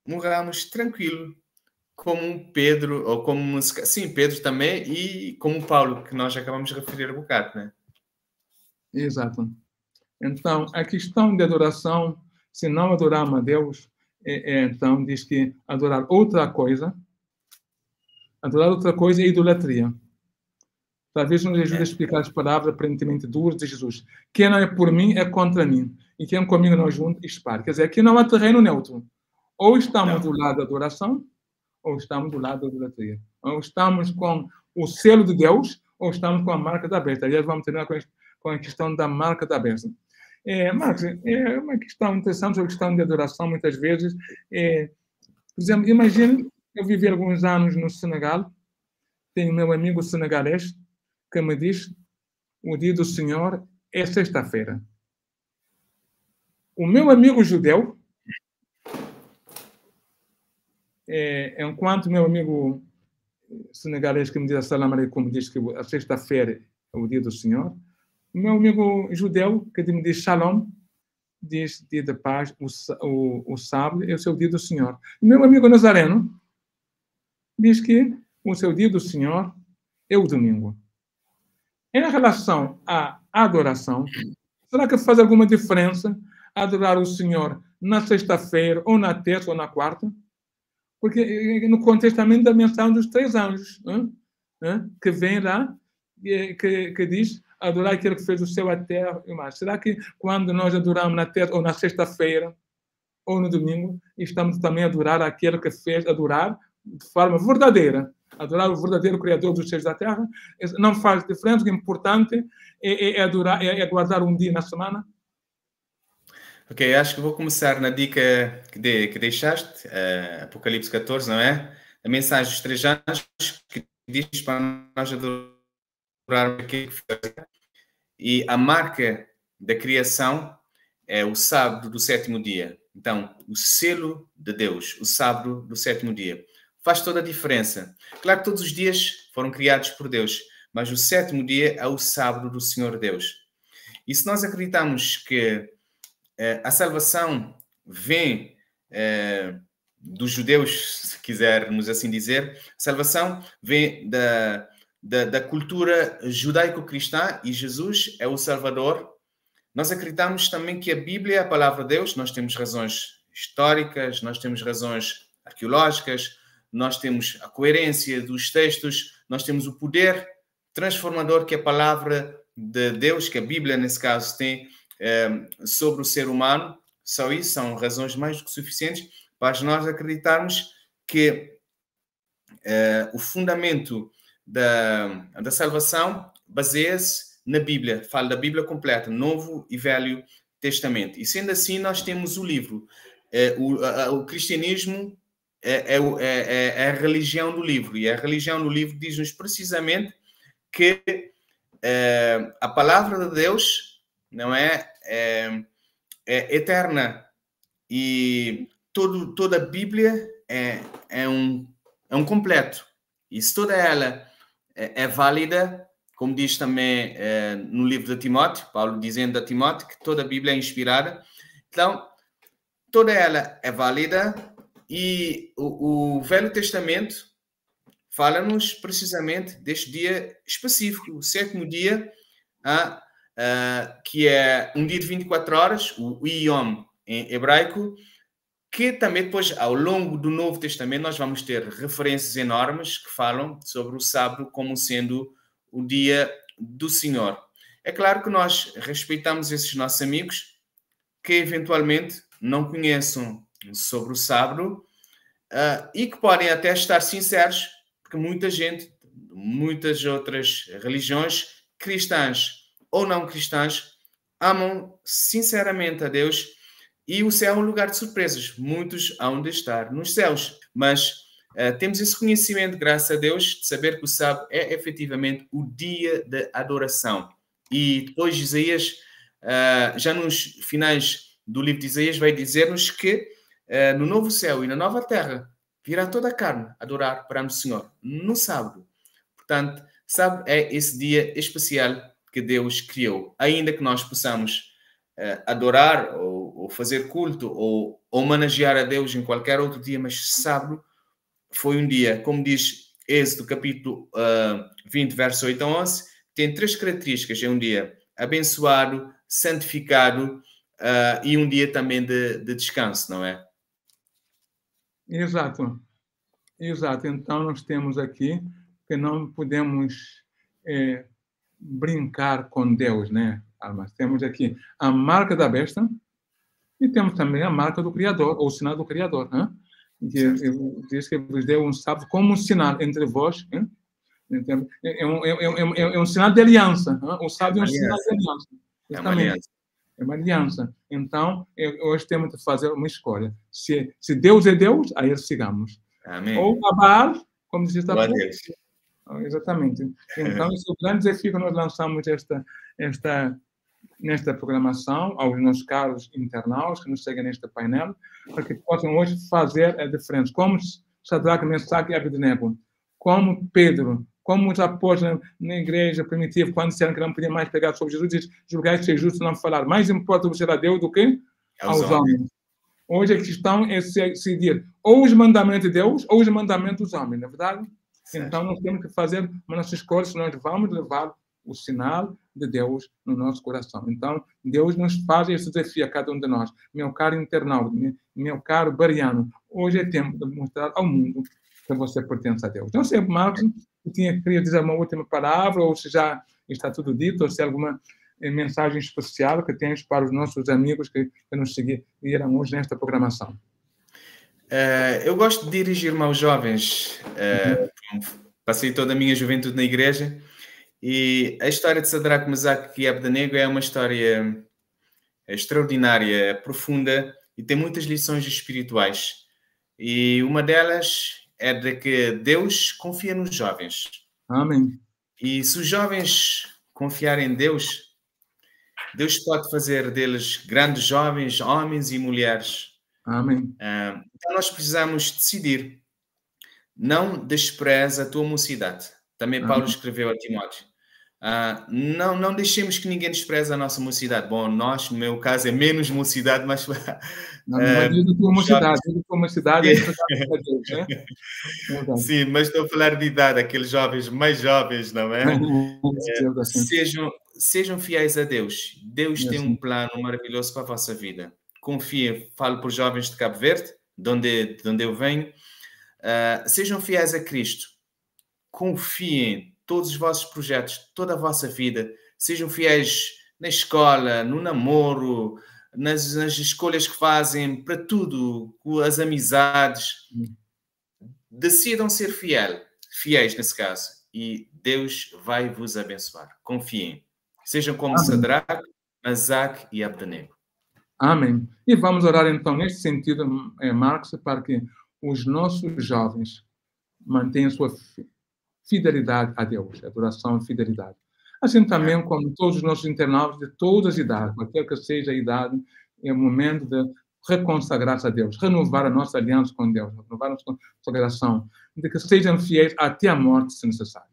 morramos tranquilo, como Pedro, ou como, sim, Pedro também, e como Paulo, que nós acabamos de referir um bocado, né? Exato. Então, a questão de adoração, se não adorarmos a Deus, então diz que adorar outra coisa é idolatria. Talvez nos ajude a explicar as palavras aparentemente duras de Jesus. Quem não é por mim é contra mim, e quem comigo não junto, espalha. Quer dizer, aqui não há terreno neutro. Ou estamos do lado da adoração, ou estamos do lado da idolatria. Ou estamos com o selo de Deus, ou estamos com a marca da besta. Aliás, vamos terminar com a questão da marca da besta. Marcos, é uma questão interessante sobre a questão de adoração, muitas vezes. Por exemplo, imagine, eu vivi alguns anos no Senegal, tenho meu amigo senegalês que me diz, o dia do Senhor é sexta-feira. O meu amigo judeu, enquanto meu amigo senegalês que me diz Assalamu alaikum diz que a sexta-feira é o dia do Senhor, o meu amigo judeu que me diz Shalom diz dia de paz, o sábado é o seu dia do Senhor. O meu amigo nazareno diz que o seu dia do Senhor é o domingo. Em relação à adoração, será que faz alguma diferença adorar o Senhor na sexta-feira, ou na terça, ou na quarta? Porque no contexto também da menção dos 3 anjos, que vem lá, que diz adorar aquele que fez o céu, a terra e o mar. Será que quando nós adoramos na terça, ou na sexta-feira, ou no domingo, estamos também a adorar aquele que fez adorar de forma verdadeira? Adorar o verdadeiro Criador dos céus e da terra? Não faz diferença, o importante é adorar, é guardar um dia na semana. Ok, acho que vou começar na dica que deixaste, Apocalipse 14, não é? a mensagem dos 3 anjos, que diz para nós adorar aquilo que fez. E a marca da criação é o sábado do 7º dia. Então, o selo de Deus, o sábado do 7º dia. Faz toda a diferença. Claro que todos os dias foram criados por Deus, mas o 7º dia é o sábado do Senhor Deus. E se nós acreditamos que a salvação vem dos judeus, se quisermos assim dizer, a salvação vem da cultura judaico-cristã e Jesus é o Salvador. Nós acreditamos também que a Bíblia é a palavra de Deus. Nós temos razões históricas, nós temos razões arqueológicas, nós temos a coerência dos textos, nós temos o poder transformador que a palavra de Deus, que a Bíblia nesse caso tem sobre o ser humano. Só isso são razões mais do que suficientes para nós acreditarmos que o fundamento da salvação baseia-se na Bíblia. Fala da Bíblia completa, Novo e Velho Testamento. E sendo assim, nós temos o livro. O cristianismo é a religião do livro. E a religião do livro diz-nos precisamente que a palavra de Deus não é eterna. E toda a Bíblia é um completo. E se toda ela é válida, como diz também no livro de Timóteo, Paulo dizendo a Timóteo que toda a Bíblia é inspirada. Então, toda ela é válida e o Velho Testamento fala-nos precisamente deste dia específico, o 7º dia, que é um dia de 24 horas, o Yom em hebraico, que também depois, ao longo do Novo Testamento, nós vamos ter referências enormes que falam sobre o sábado como sendo o dia do Senhor. É claro que nós respeitamos esses nossos amigos que eventualmente não conheçam sobre o sábado e que podem até estar sinceros, porque muita gente, muitas outras religiões, cristãs ou não cristãs, amam sinceramente a Deus. E o céu é um lugar de surpresas. Muitos hão de estar nos céus. Mas temos esse conhecimento, graças a Deus, de saber que o sábado é efetivamente o dia de adoração. E depois Isaías, já nos finais do livro de Isaías, vai dizer-nos que no novo céu e na nova terra virá toda a carne adorar para o Senhor no sábado. Portanto, sábado é esse dia especial que Deus criou. Ainda que nós possamos adorar ou fazer culto ou homenagear a Deus em qualquer outro dia, mas sábado foi um dia, como diz Êxodo capítulo 20, verso 8 a 11, tem 3 características. É um dia abençoado, santificado e um dia também de descanso, não é? Exato. Exato. Então, nós temos aqui que não podemos brincar com Deus, né? Mas temos aqui a marca da besta e temos também a marca do Criador, ou o sinal do Criador, né? Que diz que vos deu um sábado como um sinal entre vós, né? É um sinal de aliança, né? O sábado é um sinal de aliança. Exatamente. É uma aliança. Então, hoje temos que fazer uma escolha. Se Deus é Deus, aí sigamos. Amém. Ou a Baal, como diz a pouco. Exatamente. Então, esse é o grande desafio que nós lançamos nesta programação aos nossos caros internautas que nos seguem neste painel, para que possam hoje fazer a diferença. Como Sadraque, Mesaque e Abednego, como Pedro, como os apóstolos na igreja primitiva, quando disseram que não podia mais pegar sobre Jesus, diz, julgai ser justo não falar. Mais importa você a Deus do que aos homens. Hoje a questão é seguir ou os mandamentos de Deus ou os mandamentos dos homens, não é verdade? Certo. Então, nós temos que fazer uma nossa escolha, se nós vamos levar o sinal de Deus no nosso coração. Então, Deus nos faz esse desafio a cada um de nós. Meu caro internauta, meu caro bariano, hoje é tempo de mostrar ao mundo que você pertence a Deus. Não sei, Marcos, queria dizer uma última palavra, ou se já está tudo dito, ou se há alguma mensagem especial que tens para os nossos amigos que nos seguiram hoje nesta programação. Eu gosto de dirigir-me aos jovens. Passei toda a minha juventude na igreja e a história de Sadraque, Mesaque e Abednego é uma história extraordinária, profunda e tem muitas lições espirituais. E uma delas é de que Deus confia nos jovens. Amém. E se os jovens confiarem em Deus, Deus pode fazer deles grandes jovens, homens e mulheres. Amém. Então nós precisamos decidir. Não despreza a tua mocidade. Também Paulo escreveu a Timóteo. Não deixemos que ninguém despreze a nossa mocidade. Bom, nós, no meu caso, é menos mocidade, mas... Não diz a tua mocidade. Diz a tua mocidade é a Deus, né? Sim, mas estou a falar de idade, aqueles jovens mais jovens, não é? Sejam fiéis a Deus. Deus tem um plano maravilhoso para a vossa vida. Confiem. Falo por jovens de Cabo Verde, de onde eu venho. Sejam fiéis a Cristo. Confiem todos os vossos projetos, toda a vossa vida. Sejam fiéis na escola, no namoro, nas escolhas que fazem, para tudo, com as amizades. Decidam ser fiéis nesse caso, e Deus vai vos abençoar. Confiem. Sejam como Sadraque, Mesaque e Abdenego. Amém. E vamos orar então neste sentido, Marcos, para que os nossos jovens mantenham sua fidelidade a Deus, adoração e fidelidade. Assim também como todos os nossos internautas de todas as idades, qualquer que seja a idade, é o momento de reconsagrar-se a Deus, renovar a nossa aliança com Deus, renovar a nossa consagração, de que sejam fiéis até a morte, se necessário.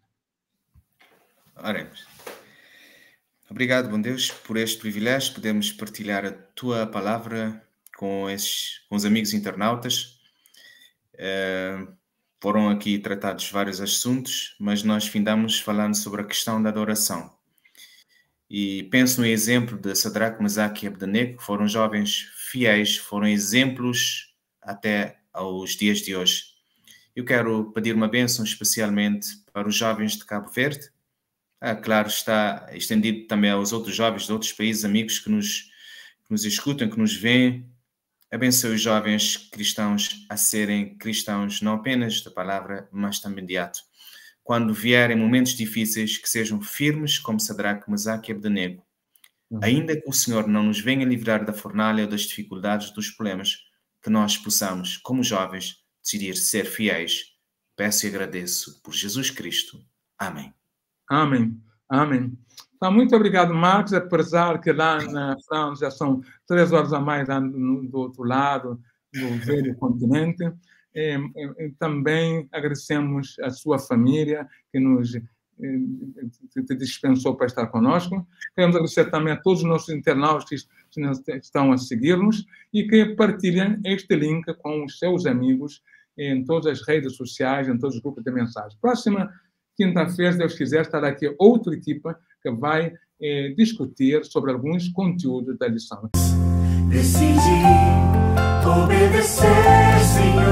Oremos. Obrigado, bom Deus, por este privilégio. Podemos partilhar a tua palavra com os amigos internautas. Foram aqui tratados vários assuntos, mas nós findamos falando sobre a questão da adoração. E penso no exemplo de Sadraque, Mesaque e Abdenego, que foram jovens fiéis, foram exemplos até aos dias de hoje. Eu quero pedir uma bênção especialmente para os jovens de Cabo Verde. Claro, está estendido também aos outros jovens de outros países, amigos que nos escutam, que nos veem. Abençoe os jovens cristãos a serem cristãos não apenas da palavra, mas também de ato. Quando vierem momentos difíceis, que sejam firmes como Sadraque, Mesaque e Abdenego. Ainda que o Senhor não nos venha livrar da fornalha ou das dificuldades, dos problemas, que nós possamos, como jovens, decidir ser fiéis. Peço e agradeço por Jesus Cristo. Amém. Amém. Amém. Então, muito obrigado, Marcos, apesar que lá na França já são 3 horas a mais do outro lado do velho continente. Também agradecemos a sua família que nos dispensou para estar conosco. Queremos agradecer também a todos os nossos internautas que estão a seguir-nos e que partilhem este link com os seus amigos em todas as redes sociais, em todos os grupos de mensagens. Próxima quinta-feira, se Deus quiser, estará aqui outra equipa que vai discutir sobre alguns conteúdos da lição. Decidi obedecer, Senhor.